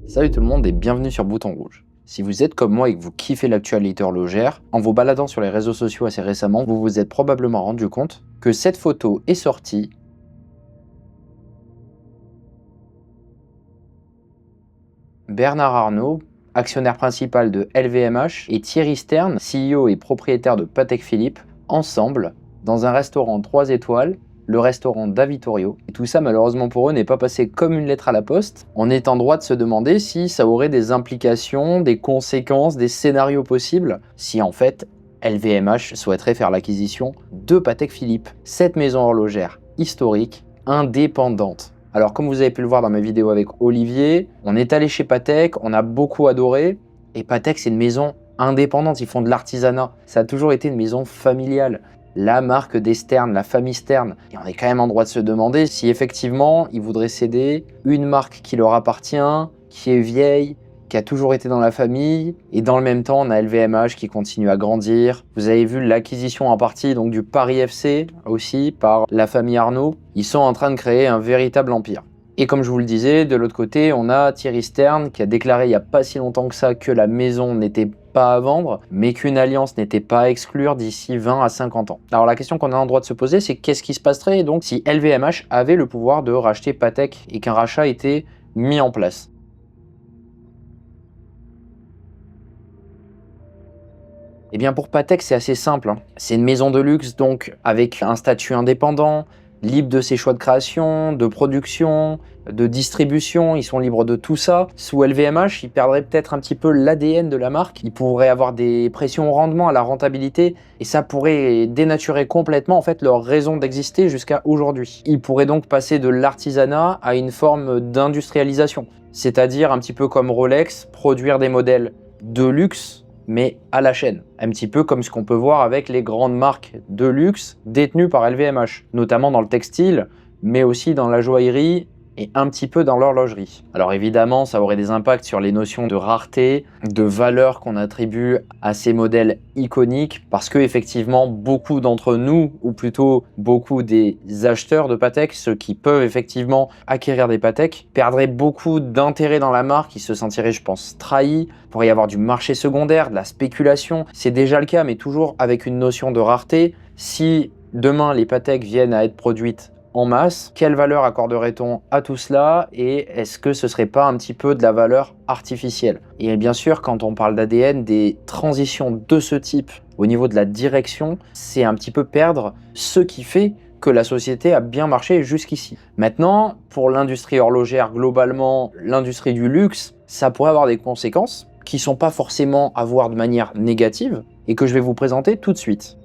Salut tout le monde et bienvenue sur Bouton Rouge. Si vous êtes comme moi et que vous kiffez l'actualité horlogère, en vous baladant sur les réseaux sociaux assez récemment, vous vous êtes probablement rendu compte que cette photo est sortie Bernard Arnault, actionnaire principal de LVMH, et Thierry Stern, CEO et propriétaire de Patek Philippe, ensemble, dans un restaurant 3 étoiles, le restaurant Davitorio. Et tout ça, malheureusement pour eux, n'est pas passé comme une lettre à la poste. On est en droit de se demander si ça aurait des implications, des conséquences, des scénarios possibles, si en fait, LVMH souhaiterait faire l'acquisition de Patek Philippe, cette maison horlogère historique, indépendante. Alors comme vous avez pu le voir dans mes vidéos avec Olivier, on est allé chez Patek, on a beaucoup adoré, et Patek c'est une maison indépendante, ils font de l'artisanat, ça a toujours été une maison familiale. La marque des Stern, la famille Stern, et on est quand même en droit de se demander si effectivement ils voudraient céder une marque qui leur appartient, qui est vieille, qui a toujours été dans la famille, et dans le même temps on a LVMH qui continue à grandir. Vous avez vu l'acquisition en partie donc du Paris FC aussi par la famille Arnault. Ils sont en train de créer un véritable empire. Et comme je vous le disais, de l'autre côté, on a Thierry Stern qui a déclaré il n'y a pas si longtemps que ça que la maison n'était pas à vendre, mais qu'une alliance n'était pas à exclure d'ici 20 à 50 ans. Alors la question qu'on a en droit de se poser, c'est qu'est-ce qui se passerait donc si LVMH avait le pouvoir de racheter Patek et qu'un rachat était mis en place? Eh bien pour Patek, c'est assez simple, hein. C'est une maison de luxe donc avec un statut indépendant, libre de ses choix de création, de production, de distribution, ils sont libres de tout ça. Sous LVMH, ils perdraient peut-être un petit peu l'ADN de la marque, ils pourraient avoir des pressions au rendement, à la rentabilité, et ça pourrait dénaturer complètement en fait leur raison d'exister jusqu'à aujourd'hui. Ils pourraient donc passer de l'artisanat à une forme d'industrialisation, c'est-à-dire un petit peu comme Rolex, produire des modèles de luxe mais à la chaîne. Un petit peu comme ce qu'on peut voir avec les grandes marques de luxe détenues par LVMH, notamment dans le textile, mais aussi dans la joaillerie et un petit peu dans l'horlogerie. Alors évidemment, ça aurait des impacts sur les notions de rareté, de valeur qu'on attribue à ces modèles iconiques, parce que effectivement, beaucoup d'entre nous, ou plutôt beaucoup des acheteurs de Patek, ceux qui peuvent effectivement acquérir des Patek, perdraient beaucoup d'intérêt dans la marque, ils se sentiraient, je pense, trahis. Il pourrait y avoir du marché secondaire, de la spéculation. C'est déjà le cas, mais toujours avec une notion de rareté. Si demain les Patek viennent à être produites en masse, quelle valeur accorderait-on à tout cela et est-ce que ce serait pas un petit peu de la valeur artificielle? Et bien sûr, quand on parle d'ADN, des transitions de ce type au niveau de la direction, c'est un petit peu perdre ce qui fait que la société a bien marché jusqu'ici. Maintenant, pour l'industrie horlogère globalement, l'industrie du luxe, ça pourrait avoir des conséquences qui ne sont pas forcément à voir de manière négative et que je vais vous présenter tout de suite.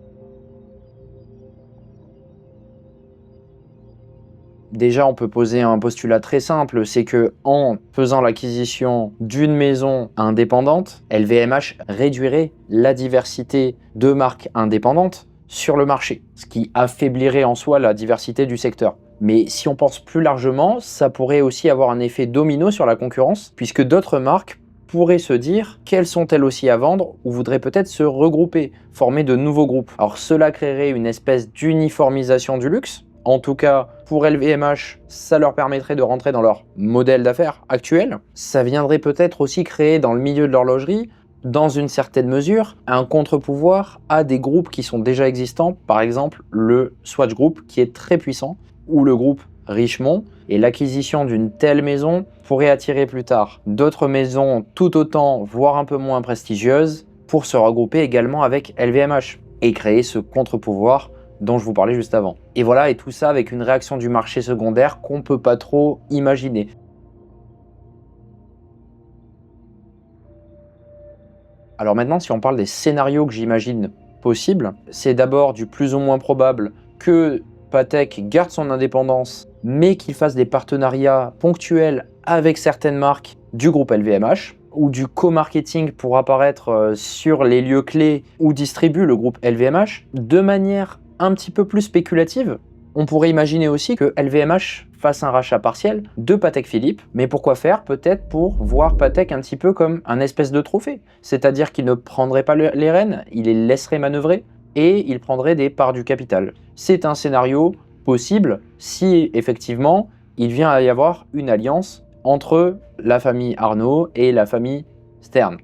Déjà, on peut poser un postulat très simple, c'est que en faisant l'acquisition d'une maison indépendante, LVMH réduirait la diversité de marques indépendantes sur le marché, ce qui affaiblirait en soi la diversité du secteur. Mais si on pense plus largement, ça pourrait aussi avoir un effet domino sur la concurrence, puisque d'autres marques pourraient se dire qu'elles sont elles aussi à vendre ou voudraient peut-être se regrouper, former de nouveaux groupes. Alors cela créerait une espèce d'uniformisation du luxe. En tout cas, pour LVMH, ça leur permettrait de rentrer dans leur modèle d'affaires actuel. Ça viendrait peut-être aussi créer dans le milieu de l'horlogerie, dans une certaine mesure, un contre-pouvoir à des groupes qui sont déjà existants, par exemple le Swatch Group qui est très puissant, ou le groupe Richemont, et l'acquisition d'une telle maison pourrait attirer plus tard d'autres maisons tout autant, voire un peu moins prestigieuses, pour se regrouper également avec LVMH et créer ce contre-pouvoir dont je vous parlais juste avant. Et voilà, et tout ça avec une réaction du marché secondaire qu'on ne peut pas trop imaginer. Alors maintenant, si on parle des scénarios que j'imagine possibles, c'est d'abord du plus ou moins probable que Patek garde son indépendance, mais qu'il fasse des partenariats ponctuels avec certaines marques du groupe LVMH, ou du co-marketing pour apparaître sur les lieux clés où distribue le groupe LVMH, de manière un petit peu plus spéculative. On pourrait imaginer aussi que LVMH fasse un rachat partiel de Patek Philippe, mais pourquoi faire? Peut-être pour voir Patek un petit peu comme un espèce de trophée, c'est-à-dire qu'il ne prendrait pas les rênes, il les laisserait manœuvrer et il prendrait des parts du capital. C'est un scénario possible si effectivement il vient à y avoir une alliance entre la famille Arnault et la famille Stern.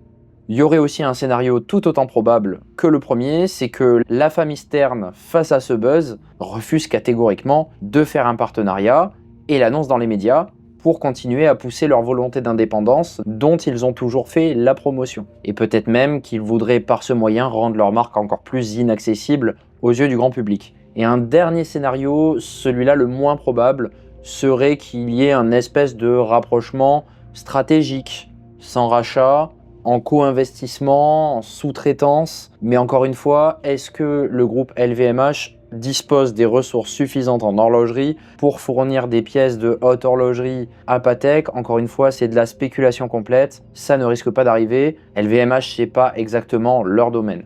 Il y aurait aussi un scénario tout autant probable que le premier, c'est que la famille Stern, face à ce buzz, refuse catégoriquement de faire un partenariat et l'annonce dans les médias pour continuer à pousser leur volonté d'indépendance dont ils ont toujours fait la promotion. Et peut-être même qu'ils voudraient par ce moyen rendre leur marque encore plus inaccessible aux yeux du grand public. Et un dernier scénario, celui-là le moins probable, serait qu'il y ait un espèce de rapprochement stratégique, sans rachat, en co-investissement, en sous-traitance. Mais encore une fois, est-ce que le groupe LVMH dispose des ressources suffisantes en horlogerie pour fournir des pièces de haute horlogerie à Patek? Encore une fois, c'est de la spéculation complète, ça ne risque pas d'arriver. LVMH, c'est pas exactement leur domaine.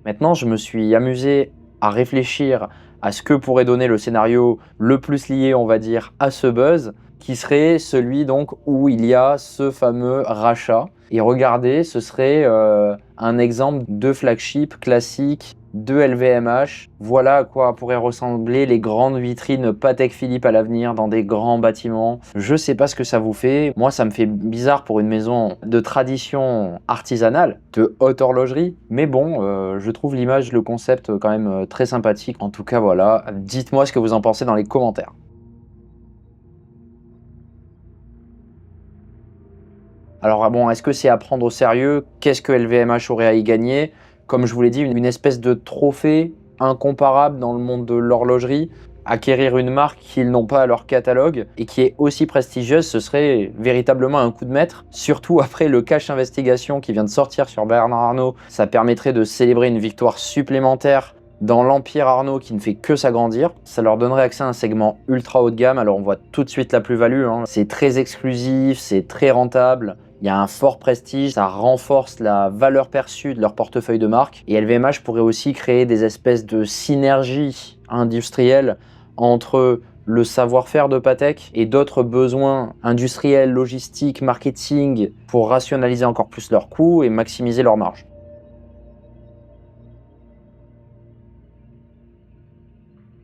Maintenant, je me suis amusé à réfléchir à ce que pourrait donner le scénario le plus lié, on va dire, à ce buzz, qui serait celui donc où il y a ce fameux rachat. Et regardez, ce serait un exemple de flagship classique de LVMH. Voilà à quoi pourraient ressembler les grandes vitrines Patek Philippe à l'avenir dans des grands bâtiments. Je sais pas ce que ça vous fait. Moi, ça me fait bizarre pour une maison de tradition artisanale, de haute horlogerie. Mais bon, je trouve l'image, le concept quand même très sympathique. En tout cas, voilà. Dites-moi ce que vous en pensez dans les commentaires. Alors bon, est-ce que c'est à prendre au sérieux? Qu'est-ce que LVMH aurait à y gagner? Comme je vous l'ai dit, une espèce de trophée incomparable dans le monde de l'horlogerie. Acquérir une marque qu'ils n'ont pas à leur catalogue et qui est aussi prestigieuse, ce serait véritablement un coup de maître. Surtout après le cash investigation qui vient de sortir sur Bernard Arnault, ça permettrait de célébrer une victoire supplémentaire dans l'empire Arnault qui ne fait que s'agrandir. Ça leur donnerait accès à un segment ultra haut de gamme. Alors on voit tout de suite la plus-value, hein. C'est très exclusif, c'est très rentable. Il y a un fort prestige, ça renforce la valeur perçue de leur portefeuille de marque. Et LVMH pourrait aussi créer des espèces de synergies industrielles entre le savoir-faire de Patek et d'autres besoins industriels, logistiques, marketing pour rationaliser encore plus leurs coûts et maximiser leurs marges.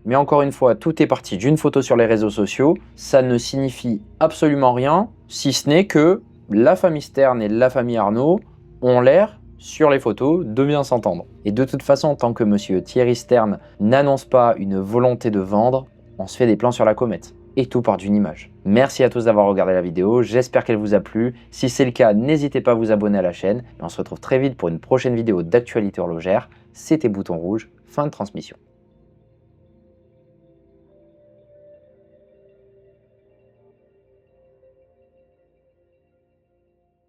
Mais encore une fois, tout est parti d'une photo sur les réseaux sociaux. Ça ne signifie absolument rien, si ce n'est que la famille Stern et la famille Arnault ont l'air, sur les photos, de bien s'entendre. Et de toute façon, tant que monsieur Thierry Stern n'annonce pas une volonté de vendre, on se fait des plans sur la comète. Et tout part d'une image. Merci à tous d'avoir regardé la vidéo, j'espère qu'elle vous a plu. Si c'est le cas, n'hésitez pas à vous abonner à la chaîne. Et on se retrouve très vite pour une prochaine vidéo d'actualité horlogère. C'était Bouton Rouge, fin de transmission.